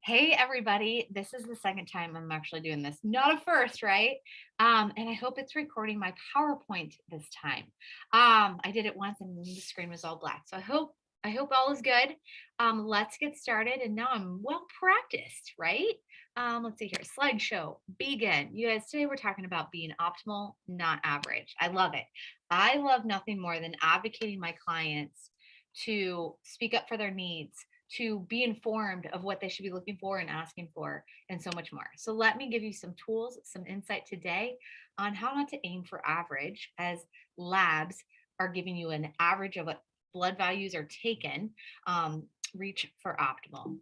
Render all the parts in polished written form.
Hey everybody, this is the second time I'm actually doing this. Not a first, right? And I hope it's recording my PowerPoint this time. I did it once and the screen was all black. So I hope all is good. Let's get started. And now I'm well practiced, right? Let's see here. Slideshow, begin. You guys, today we're talking about being optimal, not average. I love it. I love nothing more than advocating my clients to speak up for their needs, to be informed of what they should be looking for and asking for, and so much more. So, let me give you some tools, some insight today on how not to aim for average, as labs are giving you an average of what blood values are taken. Reach for optimal.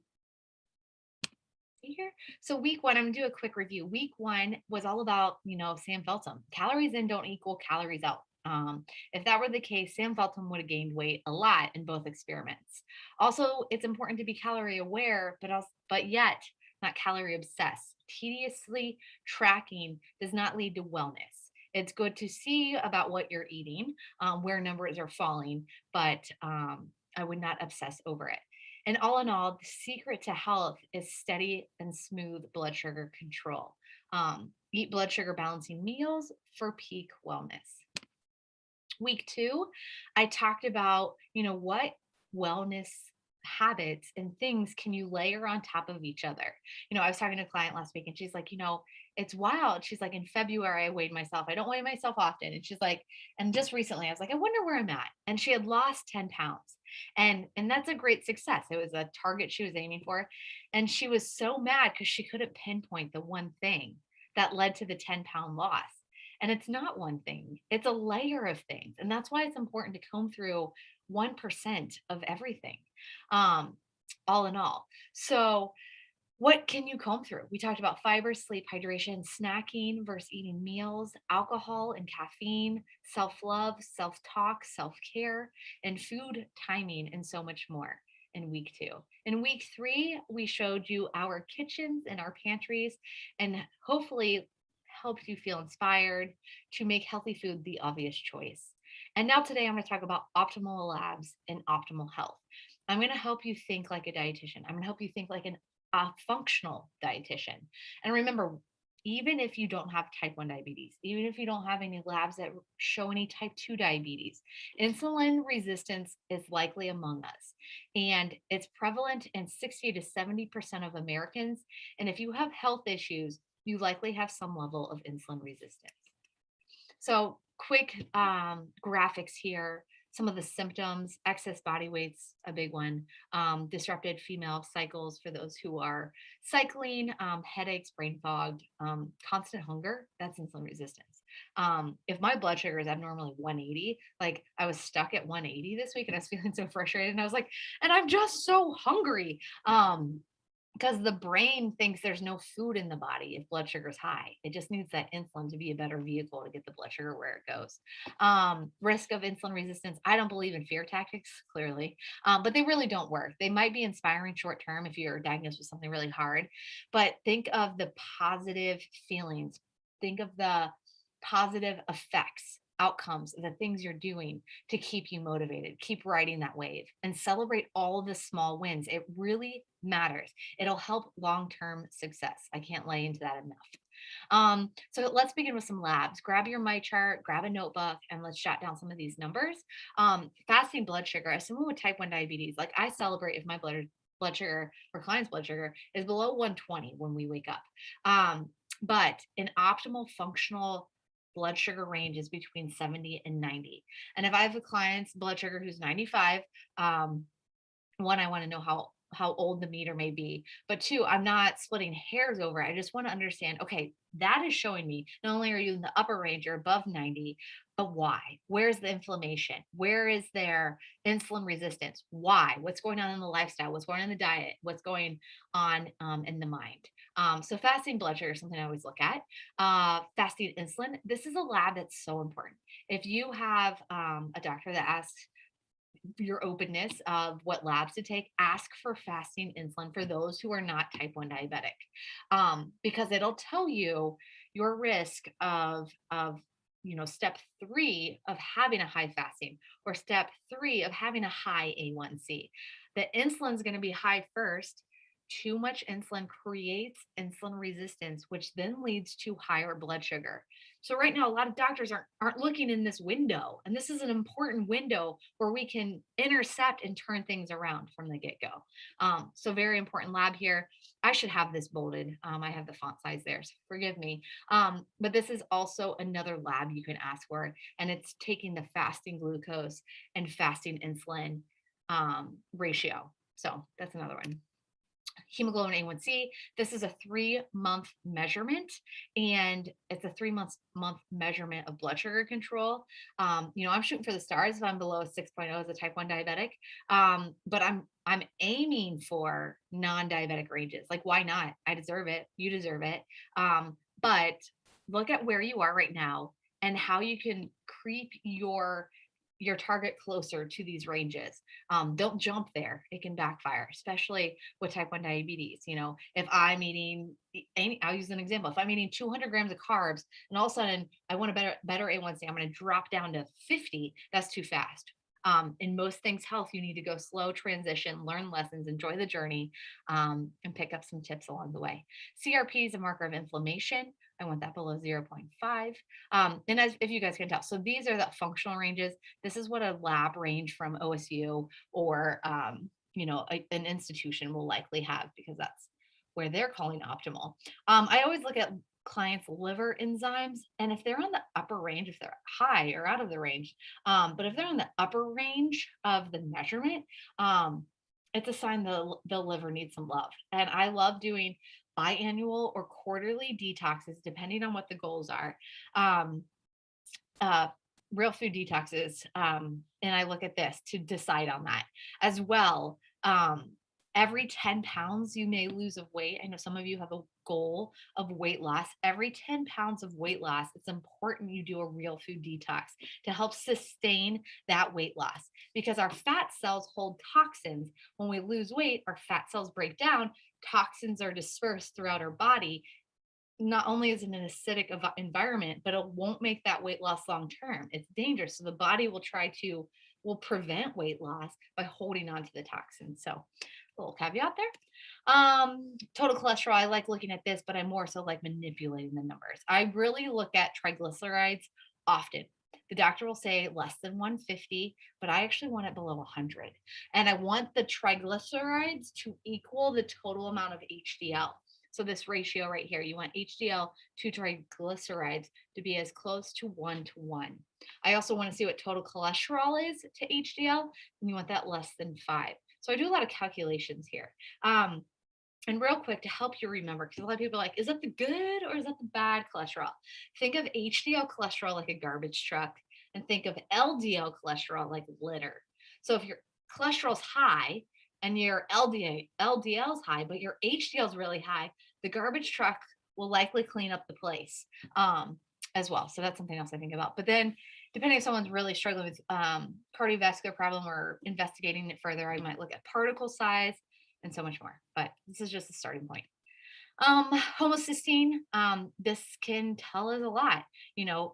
See here. So week one, I'm gonna do a quick review. Week one was all about, Sam Feltham. Calories in don't equal calories out. If that were the case, Sam Feltham would have gained weight a lot in both experiments. Also, it's important to be calorie aware, but yet not calorie obsessed. Tediously tracking does not lead to wellness. It's good to see about what you're eating, where numbers are falling, but I would not obsess over it. And all in all, the secret to health is steady and smooth blood sugar control. Eat blood sugar balancing meals for peak wellness. Week two, I talked about, what wellness habits and things can you layer on top of each other. I was talking to a client last week and she's like, it's wild. She's like, in February, I weighed myself. I don't weigh myself often. And she's like, and just recently, I was like, I wonder where I'm at. And she had lost 10 pounds. And that's a great success. It was a target she was aiming for. And she was so mad because she couldn't pinpoint the one thing that led to the 10-pound loss. And it's not one thing, it's a layer of things. And that's why it's important to comb through 1% of everything, um, all in all. So, what can you comb through? We talked about fiber, sleep, hydration, snacking versus eating meals, alcohol and caffeine, self love, self talk, self care, and food timing, and so much more in week two. In week three, we showed you our kitchens and our pantries, and hopefully helped you feel inspired to make healthy food the obvious choice. And now, today, I'm going to talk about optimal labs and optimal health. I'm going to help you think like a dietitian. I'm going to help you think like a functional dietitian. And remember, even if you don't have type 1 diabetes, even if you don't have any labs that show any type 2 diabetes, insulin resistance is likely among us. And it's prevalent in 60 to 70% of Americans. And if you have health issues, you likely have some level of insulin resistance. So, quick graphics here. Some of the symptoms: excess body weight's a big one. Disrupted female cycles for those who are cycling, headaches, brain fog, constant hunger. That's insulin resistance. If my blood sugar is abnormally 180, like I was stuck at 180 this week and I was feeling so frustrated, and I was like, and I'm just so hungry. Because the brain thinks there's no food in the body if blood sugar is high. It just needs that insulin to be a better vehicle to get the blood sugar where it goes. Risk of insulin resistance. I don't believe in fear tactics, clearly, but they really don't work. They might be inspiring short term if you're diagnosed with something really hard, but think of the positive feelings. Think of the positive effects, outcomes, the things you're doing to keep you motivated. Keep riding that wave and celebrate all the small wins. It really matters. It'll help long term success. I can't lay into that enough. So let's begin with some labs. Grab your my chart, grab a notebook, and let's jot down some of these numbers. Fasting blood sugar. As someone with type 1 diabetes, like I celebrate if my blood sugar or client's blood sugar is below 120 when we wake up. But an optimal functional blood sugar range is between 70 and 90. And if I have a client's blood sugar who's 95, one, I want to know how old the meter may be, but two, I'm not splitting hairs over it. I just want to understand, okay, that is showing me not only are you in the upper range or above 90, but why? Where's the inflammation? Where is there insulin resistance? Why? What's going on in the lifestyle? What's going on in the diet? What's going on in the mind? So fasting blood sugar is something I always look at. Fasting insulin. This is a lab that's so important. If you have a doctor that asks your openness of what labs to take, ask for fasting insulin for those who are not type 1 diabetic, because it'll tell you your risk of step three of having a high fasting, or step three of having a high A1C. The insulin is going to be high first too much insulin creates insulin resistance, which then leads to higher blood sugar. So right now, a lot of doctors aren't looking in this window, and this is an important window where we can intercept and turn things around from the get go. So very important lab here. I should have this bolded. I have the font size there, so forgive me. But this is also another lab you can ask for, and it's taking the fasting glucose and fasting insulin ratio. So that's another one. Hemoglobin A1C. This is a 3-month measurement, and it's a 3 month measurement of blood sugar control. I'm shooting for the stars if I'm below a 6.0 as a type 1 diabetic. But I'm aiming for non-diabetic ranges. Like, why not? I deserve it. You deserve it. But look at where you are right now and how you can creep your target closer to these ranges. Don't jump there. It can backfire, especially with type 1 diabetes. If I'm eating, I'll use an example. If I'm eating 200 grams of carbs and all of a sudden I want a better A1C, I'm going to drop down to 50. That's too fast. In most things health, you need to go slow, transition, learn lessons, enjoy the journey, and pick up some tips along the way. CRP is a marker of inflammation. I want that below 0.5. And if you guys can tell, so these are the functional ranges. This is what a lab range from OSU or an institution will likely have, because that's where they're calling optimal. I always look at clients' liver enzymes, and if they're on the upper range, if they're high or out of the range, but if they're on the upper range of the measurement, it's a sign the liver needs some love. And I love doing biannual or quarterly detoxes, depending on what the goals are. Um, uh, Real food detoxes. And I look at this to decide on that as well. Every 10 pounds you may lose of weight. I know some of you have a goal of weight loss. Every 10 pounds of weight loss, it's important you do a real food detox to help sustain that weight loss, because our fat cells hold toxins. When we lose weight, our fat cells break down, toxins are dispersed throughout our body. Not only is it an acidic environment, but it won't make that weight loss long term. It's dangerous. So the body will prevent weight loss by holding on to the toxins. So a little caveat there. Total cholesterol. I like looking at this, but I more so like manipulating the numbers. I really look at triglycerides often. The doctor will say less than 150, but I actually want it below 100. And I want the triglycerides to equal the total amount of HDL. So this ratio right here, you want HDL to triglycerides to be as close to 1 to 1. I also want to see what total cholesterol is to HDL, and you want that less than 5. So I do a lot of calculations here. And real quick, to help you remember, because a lot of people are like, is that the good or is that the bad cholesterol? Think of HDL cholesterol like a garbage truck, and think of LDL cholesterol like litter. So if your cholesterol's high and your LDL's high, but your HDL's really high, the garbage truck will likely clean up the place as well. So that's something else I think about. But then, depending if someone's really struggling with cardiovascular problem or investigating it further, I might look at particle size and so much more. But this is just a starting point. Homocysteine, this can tell us a lot,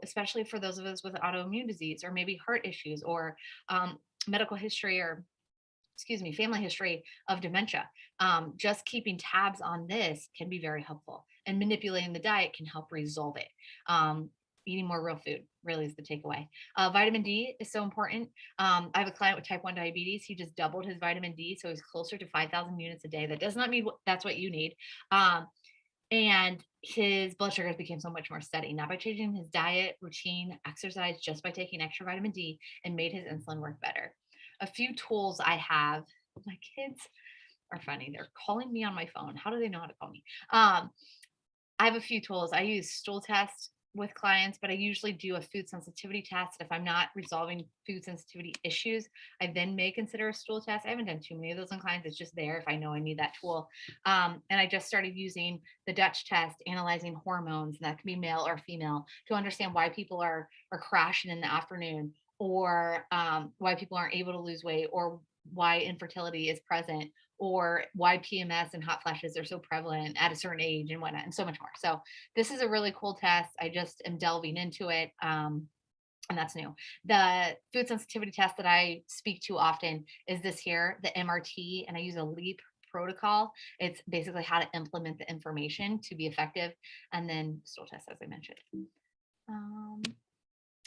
especially for those of us with autoimmune disease or maybe heart issues or medical history or family history of dementia. Just keeping tabs on this can be very helpful, and manipulating the diet can help resolve it. Eating more real food really is the takeaway. Vitamin D is so important. I have a client with type 1 diabetes. He just doubled his vitamin D, so he's closer to 5,000 units a day. That does not mean that's what you need. And his blood sugars became so much more steady, not by changing his diet, routine, exercise, just by taking extra vitamin D, and made his insulin work better. A few tools I have. My kids are funny. They're calling me on my phone. How do they know how to call me? I have a few tools. I use stool tests with clients, but I usually do a food sensitivity test. If I'm not resolving food sensitivity issues, I then may consider a stool test. I haven't done too many of those on clients. It's just there if I know I need that tool. And I just started using the Dutch test, analyzing hormones, and that can be male or female, to understand why people are crashing in the afternoon, or why people aren't able to lose weight, or why infertility is present, or why PMS and hot flashes are so prevalent at a certain age and whatnot, and so much more. So this is a really cool test. I just am delving into it. And that's new. The food sensitivity test that I speak to often is this here, the MRT, and I use a LEAP protocol. It's basically how to implement the information to be effective. And then stool test, as I mentioned. Um,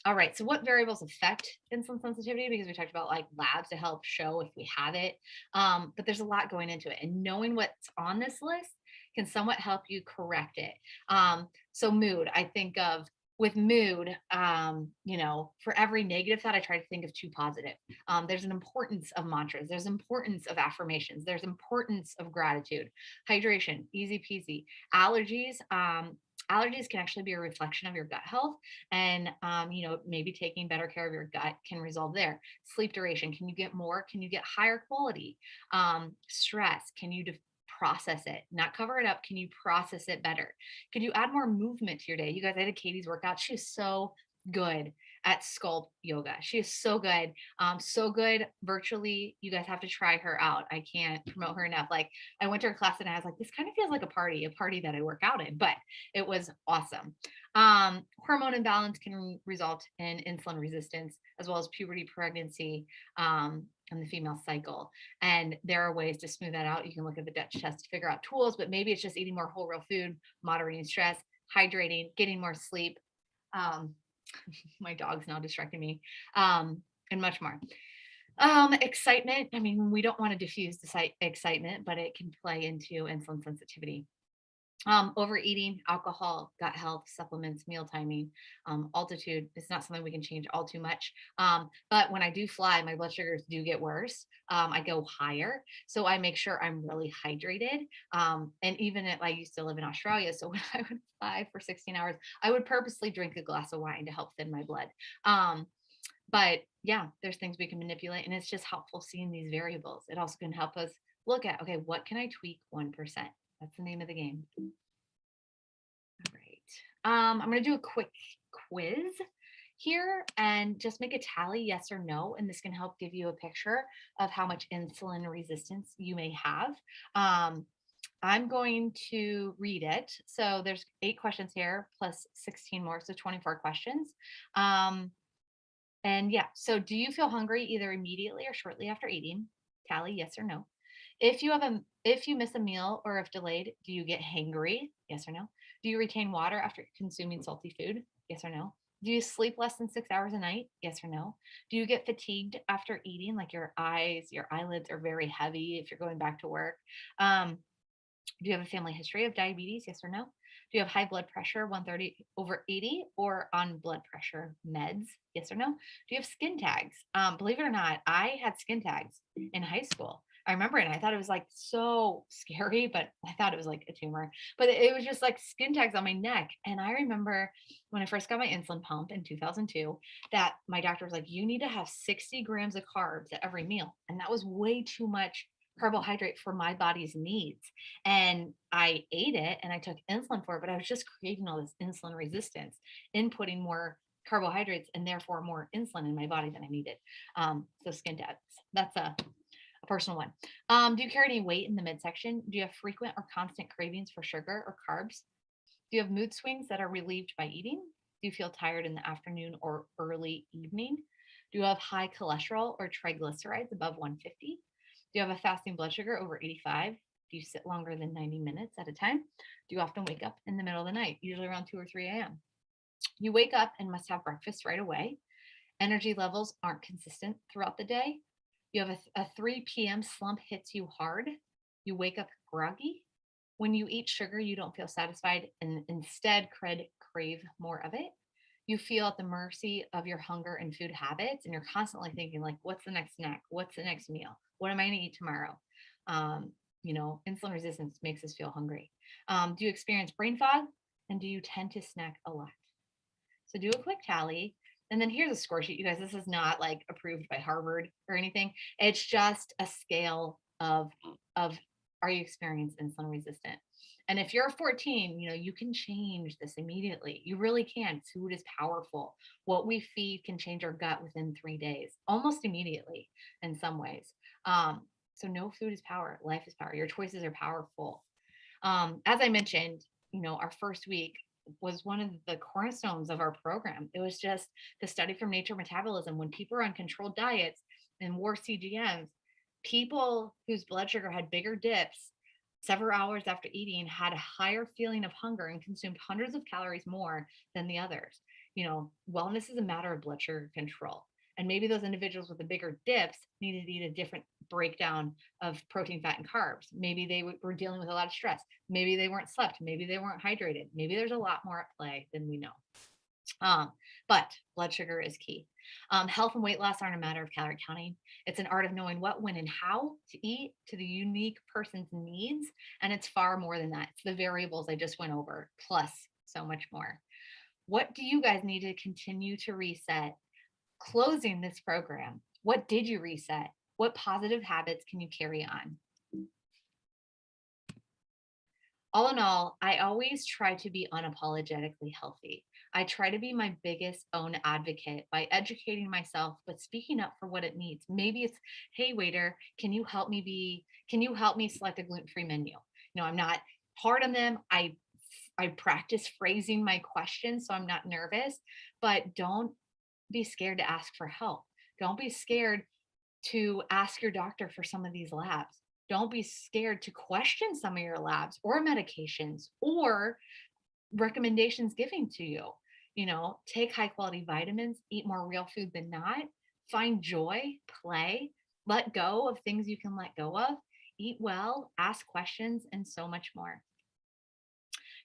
all right. So, what variables affect insulin sensitivity? Because we talked about like labs to help show if we have it. But there's a lot going into it, and knowing what's on this list can somewhat help you correct it. So, mood, I think of with mood, for every negative thought, I try to think of two positive. There's an importance of mantras, there's importance of affirmations, there's importance of gratitude, hydration, easy peasy, allergies. Allergies can actually be a reflection of your gut health, and maybe taking better care of your gut can resolve there. Sleep duration, can you get more, can you get higher quality? Stress, can you process it, not cover it up, can you process it better? Could you add more movement to your day? You guys, I did Katie's workout, she's so good at sculpt yoga, she is so good virtually. You guys have to try her out, I can't promote her enough. Like, I went to her class and I was like, this kind of feels like a party that I work out in, but it was awesome. Hormone imbalance can result in insulin resistance, as well as puberty, pregnancy, and the female cycle. And there are ways to smooth that out. You can look at the Dutch test to figure out tools, but maybe it's just eating more whole real food, moderating stress, hydrating, getting more sleep. Um, my dog's now distracting me, and much more. Excitement. I mean, we don't want to diffuse the excitement, but it can play into insulin sensitivity. Overeating, alcohol, gut health, supplements, meal timing, altitude. It's not something we can change all too much. But when I do fly, my blood sugars do get worse. I go higher. So I make sure I'm really hydrated. And even if I used to live in Australia, so when I would fly for 16 hours, I would purposely drink a glass of wine to help thin my blood. But yeah, there's things we can manipulate, and it's just helpful seeing these variables. It also can help us look at, okay, what can I tweak 1%? That's the name of the game. All right. I'm going to do a quick quiz here and just make a tally, yes or no. And this can help give you a picture of how much insulin resistance you may have. I'm going to read it. So there's 8 questions here plus 16 more, so 24 questions. And yeah, so do you feel hungry either immediately or shortly after eating? Tally, yes or no. If you miss a meal or if delayed, do you get hangry? Yes or no? Do you retain water after consuming salty food? Yes or no? Do you sleep less than 6 hours a night? Yes or no? Do you get fatigued after eating, like your eyes, your eyelids are very heavy if you're going back to work? Do you have a family history of diabetes? Yes or no? Do you have high blood pressure, 130/80, or on blood pressure meds? Yes or no? Do you have skin tags? Believe it or not, I had skin tags in high school. I remember it, and I thought it was like so scary, but I thought it was like a tumor. But it was just like skin tags on my neck. And I remember when I first got my insulin pump in 2002, that my doctor was like, you need to have 60 grams of carbs at every meal. And that was way too much carbohydrate for my body's needs. And I ate it and I took insulin for it, but I was just creating all this insulin resistance, inputting more carbohydrates and therefore more insulin in my body than I needed. So skin tags, that's a personal one. Do you carry any weight in the midsection? Do you have frequent or constant cravings for sugar or carbs? Do you have mood swings that are relieved by eating? Do you feel tired in the afternoon or early evening? Do you have high cholesterol or triglycerides above 150? Do you have a fasting blood sugar over 85? Do you sit longer than 90 minutes at a time? Do you often wake up in the middle of the night, usually around 2 or 3 a.m.? You wake up and must have breakfast right away. Energy levels aren't consistent throughout the day. You have a 3 p.m. slump hits you hard. You wake up groggy. When you eat sugar, you don't feel satisfied and instead crave more of it. You feel at the mercy of your hunger and food habits, and you're constantly thinking, like, what's the next snack? What's the next meal? What am I going to eat tomorrow? Insulin resistance makes us feel hungry. Do you experience brain fog? And do you tend to snack a lot? So do a quick tally. And then here's a score sheet, you guys. This is not like approved by Harvard or anything. It's just a scale of are you experiencing insulin resistant? And if you're 14, you can change this immediately. You really can. Food is powerful. What we feed can change our gut within 3 days, almost immediately in some ways. So no, food is power. Life is power. Your choices are powerful. As I mentioned, our first week was one of the cornerstones of our program. It was just the study from Nature Metabolism. When people are on controlled diets and wore CGMs, People whose blood sugar had bigger dips several hours after eating had a higher feeling of hunger and consumed hundreds of calories more than the others. Wellness is a matter of blood sugar control. And maybe those individuals with the bigger dips needed to eat a different breakdown of protein, fat, and carbs. Maybe they were dealing with a lot of stress. Maybe they weren't slept. Maybe they weren't hydrated. Maybe there's a lot more at play than we know. Um, but blood sugar is key. Health and weight loss aren't a matter of calorie counting. It's an art of knowing what, when, and how to eat to the unique person's needs. And it's far more than that. It's the variables I just went over, plus so much more. What do you guys need to continue to reset? Closing this program, what did you reset? What positive habits can you carry on? All in all, I always try to be unapologetically healthy. I try to be my biggest own advocate by educating myself, but speaking up for what it needs. Maybe it's, hey, waiter, can you help me select a gluten-free menu? I'm not hard on them. I practice phrasing my questions so I'm not nervous, but don't be scared to ask for help. Don't be scared to ask your doctor for some of these labs. Don't be scared to question some of your labs or medications or recommendations given to you. Take high quality vitamins, eat more real food than not, find joy, play, let go of things you can let go of, eat well, ask questions, and so much more.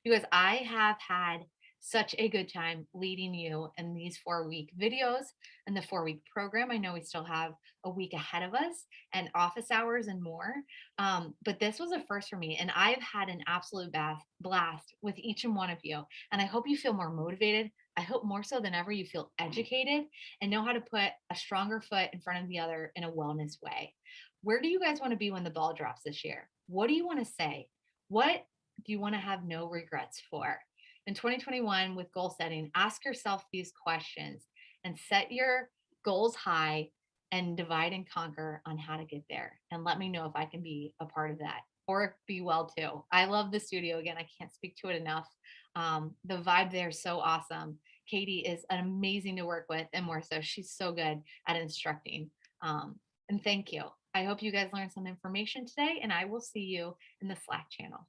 Because I have had such a good time leading you in these 4-week videos and the 4-week program. I know we still have a week ahead of us and office hours and more. But this was a first for me, and I've had an absolute blast with each and one of you. And I hope you feel more motivated. I hope more so than ever you feel educated and know how to put a stronger foot in front of the other in a wellness way. Where do you guys want to be when the ball drops this year? What do you want to say? What do you want to have no regrets for? In 2021, with goal setting, ask yourself these questions and set your goals high and divide and conquer on how to get there. And let me know if I can be a part of that or be well too. I love the studio. Again, I can't speak to it enough. The vibe there is so awesome. Katie is amazing to work with, and more so, she's so good at instructing. And thank you. I hope you guys learned some information today, and I will see you in the Slack channel.